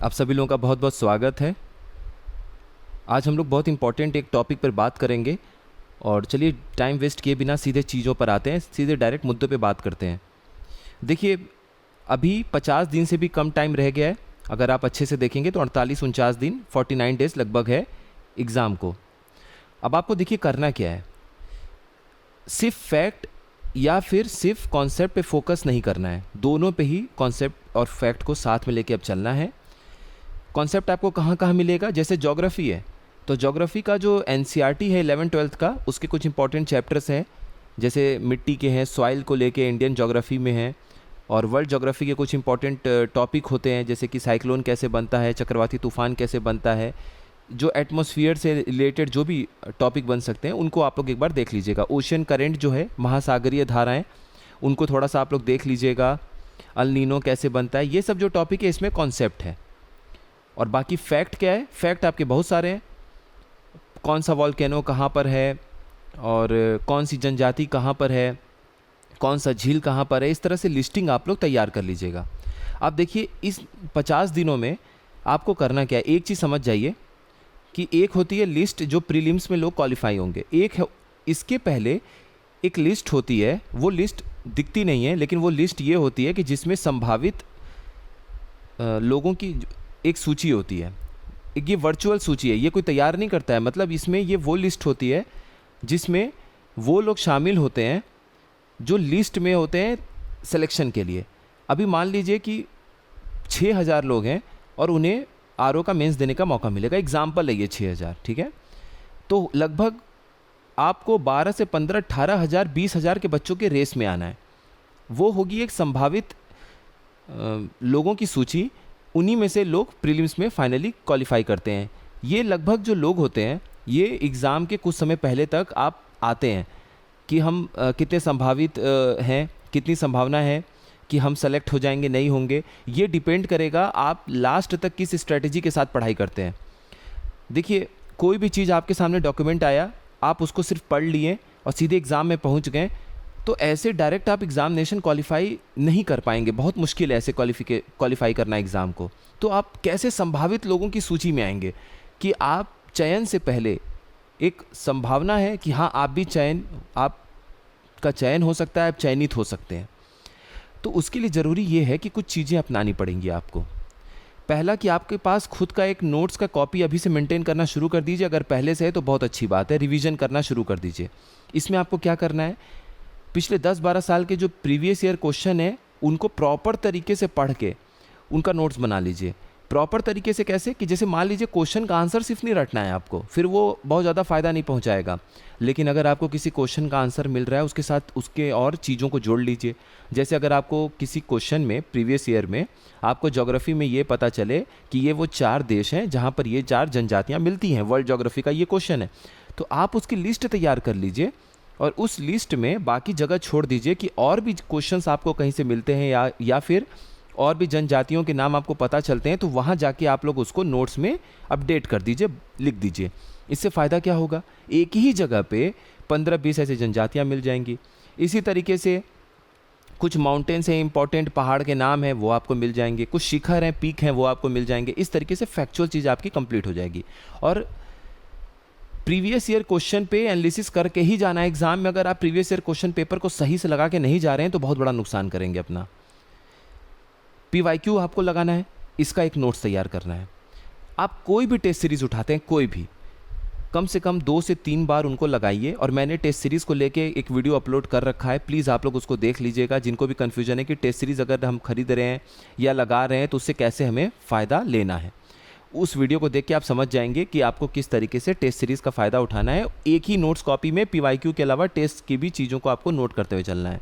आप सभी लोगों का बहुत बहुत स्वागत है। आज हम लोग बहुत इम्पॉर्टेंट एक टॉपिक पर बात करेंगे और चलिए टाइम वेस्ट किए बिना सीधे चीज़ों पर आते हैं, सीधे डायरेक्ट मुद्दों पे बात करते हैं। देखिए, अभी 50 दिन से भी कम टाइम रह गया है। अगर आप अच्छे से देखेंगे तो 48-49 दिन 49 डेज़ लगभग है एग्ज़ाम को। अब आपको देखिए करना क्या है, सिर्फ फैक्ट या फिर सिर्फ कॉन्सेप्ट पे फोकस नहीं करना है, दोनों पे ही कॉन्सेप्ट और फैक्ट को साथ में लेके अब चलना है। कॉन्सेप्ट आपको कहाँ कहाँ मिलेगा, जैसे ज्योग्राफी है तो ज्योग्राफी का जो एनसीईआरटी है 11th-12th का, उसके कुछ इंपॉर्टेंट चैप्टर्स हैं, जैसे मिट्टी के हैं, सॉइल को लेके इंडियन ज्योग्राफी में है। और वर्ल्ड ज्योग्राफी के कुछ इंपॉर्टेंट टॉपिक होते हैं, जैसे कि साइक्लोन कैसे बनता है, चक्रवाती तूफान कैसे बनता है, जो एटमॉस्फेयर से रिलेटेड जो भी टॉपिक बन सकते हैं उनको आप लोग एक बार देख लीजिएगा। ओशियन करेंट जो है, महासागरीय धाराएं, उनको थोड़ा सा आप लोग देख लीजिएगा। अल नीनो कैसे बनता है, ये सब जो टॉपिक है इसमें कॉन्सेप्ट है। और बाकी फैक्ट क्या है, फैक्ट आपके बहुत सारे हैं, कौन सा वॉल्केनो कहाँ पर है और कौन सी जनजाति कहाँ पर है, कौन सा झील कहाँ पर है, इस तरह से लिस्टिंग आप लोग तैयार कर लीजिएगा। आप देखिए इस 50 दिनों में आपको करना क्या है, एक चीज़ समझ जाइए कि एक होती है लिस्ट जो प्रीलिम्स में लोग क्वालिफाई होंगे, एक है इसके पहले एक लिस्ट होती है, वो लिस्ट दिखती नहीं है लेकिन वो लिस्ट ये होती है कि जिसमें संभावित लोगों की एक सूची होती है। एक ये वर्चुअल सूची है, ये कोई तैयार नहीं करता है, मतलब इसमें ये वो लिस्ट होती है जिसमें वो लोग शामिल होते हैं जो लिस्ट में होते हैं सिलेक्शन के लिए। अभी मान लीजिए कि 6000 लोग हैं और उन्हें आरओ का मेंस देने का मौका मिलेगा, एग्जाम्पल है ये 6000, ठीक है। तो लगभग आपको 12 से 15, 18,000, 20,000 के बच्चों के रेस में आना है। वो होगी एक संभावित लोगों की सूची, उन्हीं में से लोग प्रीलिम्स में फाइनली क्वालिफाई करते हैं। ये लगभग जो लोग होते हैं, ये एग्ज़ाम के कुछ समय पहले तक आप आते हैं कि हम कितने संभावित हैं, कितनी संभावना है कि हम सेलेक्ट हो जाएंगे, नहीं होंगे। ये डिपेंड करेगा आप लास्ट तक किस स्ट्रेटजी के साथ पढ़ाई करते हैं। देखिए, कोई भी चीज़ आपके सामने डॉक्यूमेंट आया, आप उसको सिर्फ पढ़ लिए और सीधे एग्ज़ाम में पहुंच गए, तो ऐसे डायरेक्ट आप एग्ज़ामिनेशन क्वालिफाई नहीं कर पाएंगे, बहुत मुश्किल है ऐसे क्वालिफाई करना एग्ज़ाम को। तो आप कैसे संभावित लोगों की सूची में आएंगे कि आप चयन से पहले एक संभावना है कि हाँ आप भी आपका चयन हो सकता है, आप चयनित हो सकते हैं। तो उसके लिए ज़रूरी ये है कि कुछ चीज़ें अपनानी पड़ेंगी आपको। पहला कि आपके पास खुद का एक नोट्स का कॉपी अभी से मेंटेन करना शुरू कर दीजिए, अगर पहले से है तो बहुत अच्छी बात है, रिवीजन करना शुरू कर दीजिए। इसमें आपको क्या करना है, पिछले 10-12 साल के जो प्रीवियस ईयर क्वेश्चन है उनको प्रॉपर तरीके से पढ़ के उनका नोट्स बना लीजिए। प्रॉपर तरीके से कैसे, कि जैसे मान लीजिए क्वेश्चन का आंसर सिर्फ नहीं रटना है आपको, फिर वो बहुत ज़्यादा फ़ायदा नहीं पहुंचाएगा। लेकिन अगर आपको किसी क्वेश्चन का आंसर मिल रहा है, उसके साथ उसके और चीज़ों को जोड़ लीजिए। जैसे अगर आपको किसी क्वेश्चन में प्रीवियस ईयर में आपको ज्योग्राफी में ये पता चले कि ये वो 4 देश हैं जहाँ पर ये 4 जनजातियाँ मिलती हैं, वर्ल्ड ज्योग्राफी का ये क्वेश्चन है, तो आप उसकी लिस्ट तैयार कर लीजिए और उस लिस्ट में बाकी जगह छोड़ दीजिए कि और भी क्वेश्चंस आपको कहीं से मिलते हैं या फिर और भी जनजातियों के नाम आपको पता चलते हैं, तो वहाँ जाके आप लोग उसको नोट्स में अपडेट कर दीजिए, लिख दीजिए। इससे फ़ायदा क्या होगा, एक ही जगह पे 15-20 ऐसे जनजातियाँ मिल जाएंगी। इसी तरीके से कुछ माउंटेन्स हैं, इंपॉर्टेंट पहाड़ के नाम हैं, वो आपको मिल जाएंगे, कुछ शिखर हैं, पीक हैं, वो आपको मिल जाएंगे। इस तरीके से फैक्चुअल चीज़ आपकी कंप्लीट हो जाएगी। और प्रीवियस ईयर क्वेश्चन पे एनालिसिस करके ही जाना है एग्जाम में। अगर आप प्रीवियस ईयर क्वेश्चन पेपर को सही से लगा के नहीं जा रहे हैं तो बहुत बड़ा नुकसान करेंगे अपना। PYQ आपको लगाना है, इसका एक नोट्स तैयार करना है। आप कोई भी टेस्ट सीरीज उठाते हैं, कोई भी, कम से कम 2 से 3 बार उनको लगाइए। और मैंने टेस्ट सीरीज़ को लेके एक वीडियो अपलोड कर रखा है, प्लीज़ आप लोग उसको देख लीजिएगा। जिनको भी कन्फ्यूजन है कि टेस्ट सीरीज़ अगर हम खरीद रहे हैं या लगा रहे हैं तो उससे कैसे हमें फ़ायदा लेना है, उस वीडियो को देख के आप समझ जाएंगे कि आपको किस तरीके से टेस्ट सीरीज़ का फ़ायदा उठाना है। एक ही नोट्स कॉपी में PYQ के अलावा टेस्ट की भी चीज़ों को आपको नोट करते हुए चलना है।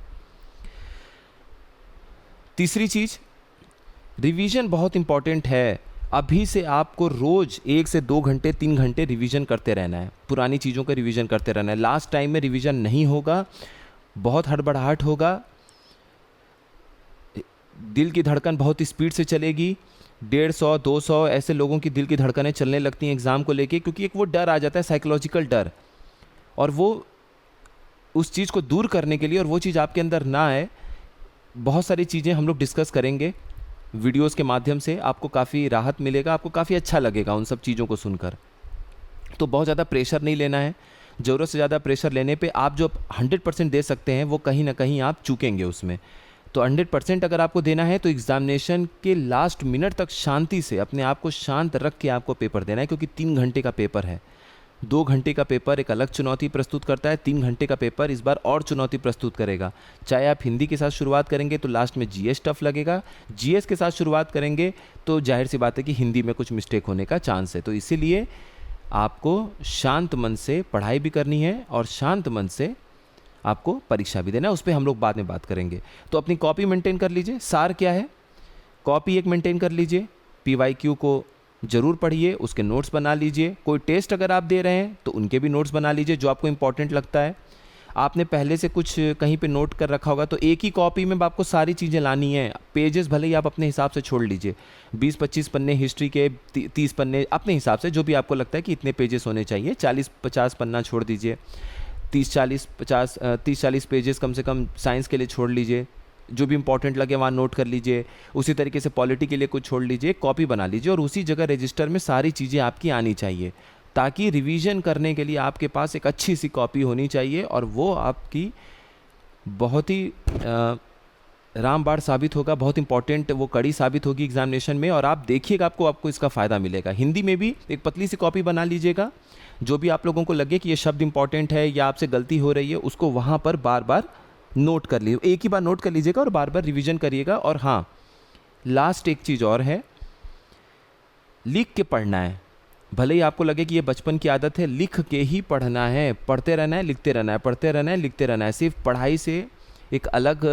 तीसरी चीज़, रिवीजन बहुत इंपॉर्टेंट है। अभी से आपको रोज़ 1 से 2 घंटे 3 घंटे रिवीजन करते रहना है, पुरानी चीज़ों का रिवीजन करते रहना है। लास्ट टाइम में रिवीजन नहीं होगा, बहुत हड़बड़ाहट होगा, दिल की धड़कन बहुत स्पीड से चलेगी। 150-200 ऐसे लोगों की दिल की धड़कनें चलने लगती हैं एग्ज़ाम को लेके, क्योंकि एक वो डर आ जाता है, साइकोलॉजिकल डर। और वो उस चीज़ को दूर करने के लिए और वो चीज़ आपके अंदर ना आए, बहुत सारी चीज़ें हम लोग डिस्कस करेंगे वीडियोस के माध्यम से आपको काफ़ी राहत मिलेगा, आपको काफ़ी अच्छा लगेगा उन सब चीज़ों को सुनकर। तो बहुत ज़्यादा प्रेशर नहीं लेना है। ज़रूरत से ज़्यादा प्रेशर लेने पे आप जो 100% दे सकते हैं वो कहीं ना कहीं आप चूकेंगे उसमें। तो 100% अगर आपको देना है तो एग्ज़ामिनेशन के लास्ट मिनट तक शांति से अपने आप को शांत रख के आपको पेपर देना है, क्योंकि 3 घंटे का पेपर है। 2 घंटे का पेपर एक अलग चुनौती प्रस्तुत करता है, 3 घंटे का पेपर इस बार और चुनौती प्रस्तुत करेगा। चाहे आप हिंदी के साथ शुरुआत करेंगे तो लास्ट में जीएस टफ लगेगा, जीएस के साथ शुरुआत करेंगे तो जाहिर सी बात है कि हिंदी में कुछ मिस्टेक होने का चांस है। तो इसीलिए आपको शांत मन से पढ़ाई भी करनी है और शांत मन से आपको परीक्षा भी देना है। उस पर हम लोग बाद में बात करेंगे। तो अपनी कॉपी मेंटेन कर लीजिए। सार क्या है, कॉपी एक मेंटेन कर लीजिए, पीवाईक्यू को ज़रूर पढ़िए, उसके नोट्स बना लीजिए। कोई टेस्ट अगर आप दे रहे हैं तो उनके भी नोट्स बना लीजिए जो आपको इंपॉर्टेंट लगता है। आपने पहले से कुछ कहीं पे नोट कर रखा होगा तो एक ही कॉपी में आपको सारी चीज़ें लानी है। पेजेस भले ही आप अपने हिसाब से छोड़ लीजिए, 20-25 पन्ने हिस्ट्री के, 30 पन्ने अपने हिसाब से, जो भी आपको लगता है कि इतने पेजेस होने चाहिए। 40-50 पन्ना छोड़ दीजिए, 30-40 पेजेस कम से कम साइंस के लिए छोड़ लीजिए। जो भी इंपॉर्टेंट लगे वहाँ नोट कर लीजिए। उसी तरीके से पॉलिटी के लिए कुछ छोड़ लीजिए, कॉपी बना लीजिए और उसी जगह रजिस्टर में सारी चीज़ें आपकी आनी चाहिए, ताकि रिवीजन करने के लिए आपके पास एक अच्छी सी कॉपी होनी चाहिए। और वो आपकी बहुत ही रामबाण साबित होगा, बहुत इंपॉर्टेंट वो कड़ी साबित होगी एग्जामिनेशन में। और आप देखिएगा आपको इसका फ़ायदा मिलेगा। हिंदी में भी एक पतली सी कॉपी बना लीजिएगा। जो भी आप लोगों को लगे कि ये शब्द इंपॉर्टेंट है या आपसे गलती हो रही है, उसको वहाँ पर बार बार नोट कर लीजिए। एक ही बार नोट कर लीजिएगा और बार बार रिवीजन करिएगा। और हाँ, लास्ट एक चीज़ और है, लिख के पढ़ना है। भले ही आपको लगे कि ये बचपन की आदत है, लिख के ही पढ़ना है। पढ़ते रहना है, लिखते रहना है, पढ़ते रहना है, लिखते रहना है। सिर्फ पढ़ाई से एक अलग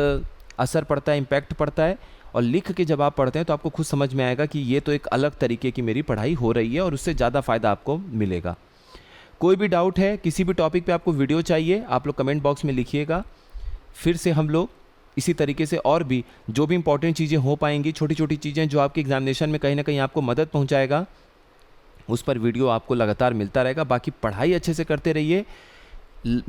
असर पड़ता है, इम्पैक्ट पड़ता है। और लिख के जब आप पढ़ते हैं तो आपको खुद समझ में आएगा कि ये तो एक अलग तरीके की मेरी पढ़ाई हो रही है और उससे ज़्यादा फ़ायदा आपको मिलेगा। कोई भी डाउट है, किसी भी टॉपिक पे आपको वीडियो चाहिए, आप लोग कमेंट बॉक्स में लिखिएगा। फिर से हम लोग इसी तरीके से और भी जो भी इंपॉर्टेंट चीज़ें हो पाएंगी, छोटी छोटी चीज़ें जो आपके एग्जामिनेशन में कहीं ना कहीं आपको मदद पहुंचाएगा, उस पर वीडियो आपको लगातार मिलता रहेगा। बाकी पढ़ाई अच्छे से करते रहिए।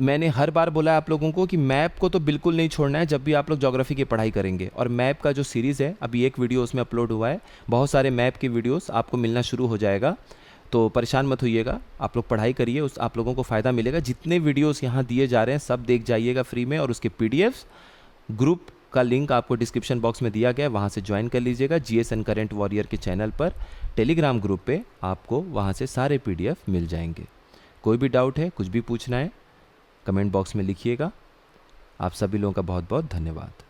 मैंने हर बार बोला है आप लोगों को कि मैप को तो बिल्कुल नहीं छोड़ना है जब भी आप लोग ज्योग्राफी की पढ़ाई करेंगे। और मैप का जो सीरीज़ है, अभी एक वीडियो उसमें अपलोड हुआ है, बहुत सारे मैप के वीडियोस आपको मिलना शुरू हो जाएगा। तो परेशान मत होइएगा, आप लोग पढ़ाई करिए, उस आप लोगों को फ़ायदा मिलेगा। जितने वीडियोस यहाँ दिए जा रहे हैं सब देख जाइएगा फ्री में। और उसके पीडीएफ्स ग्रुप का लिंक आपको डिस्क्रिप्शन बॉक्स में दिया गया है, वहाँ से ज्वाइन कर लीजिएगा। जीएस एंड करंट वॉरियर के चैनल पर टेलीग्राम ग्रुप पे आपको वहाँ से सारे पीडीएफ मिल जाएंगे। कोई भी डाउट है, कुछ भी पूछना है, कमेंट बॉक्स में लिखिएगा। आप सभी लोगों का बहुत बहुत धन्यवाद।